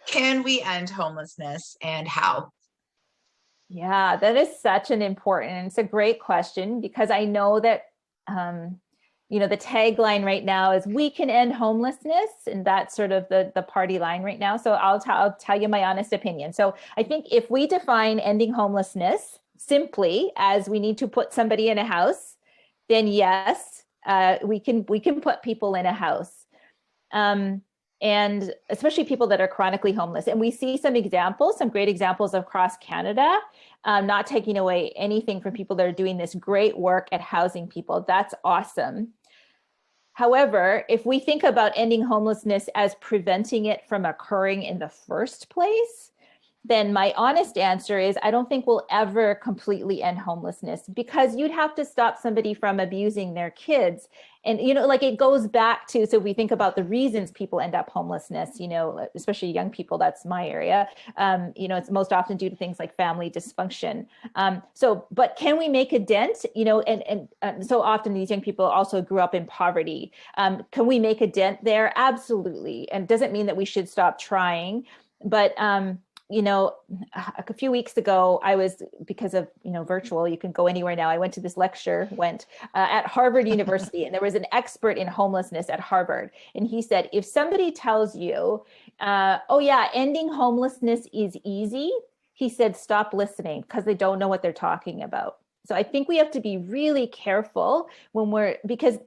Can we end homelessness and how? Yeah, that is such an important, it's a great question because I know that, um, the tagline right now is we can end homelessness. And that's sort of the party line right now. So I'll tell you my honest opinion. So I think if we define ending homelessness simply as we need to put somebody in a house, then yes, we can put people in a house. Um, and especially people that are chronically homeless. And we see some examples, some great examples across Canada, not taking away anything from people that are doing this great work at housing people. That's awesome. However, if we think about ending homelessness as preventing it from occurring in the first place, then my honest answer is I don't think we'll ever completely end homelessness because you'd have to stop somebody from abusing their kids. And, like it goes back to, so we think about the reasons people end up homelessness, especially young people, that's my area. It's most often due to things like family dysfunction. But can we make a dent, and so often these young people also grew up in poverty. Can we make a dent there? Absolutely. And it doesn't mean that we should stop trying, but, a few weeks ago, I was, because of, virtual, you can go anywhere now. I went to this lecture, at Harvard University, and there was an expert in homelessness at Harvard. And he said, if somebody tells you, oh yeah, ending homelessness is easy, he said, stop listening because they don't know what they're talking about. So I think we have to be really careful because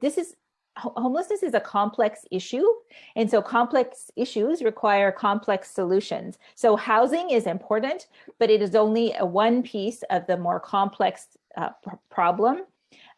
homelessness is a complex issue. And so complex issues require complex solutions. So housing is important, but it is only one piece of the more complex problem.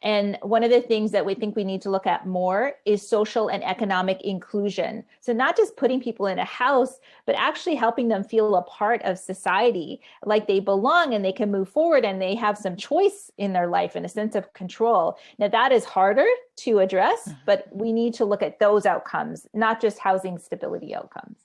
And one of the things that we think we need to look at more is social and economic inclusion. So not just putting people in a house, but actually helping them feel a part of society, like they belong and they can move forward and they have some choice in their life and a sense of control. Now that is harder to address, but we need to look at those outcomes, not just housing stability outcomes.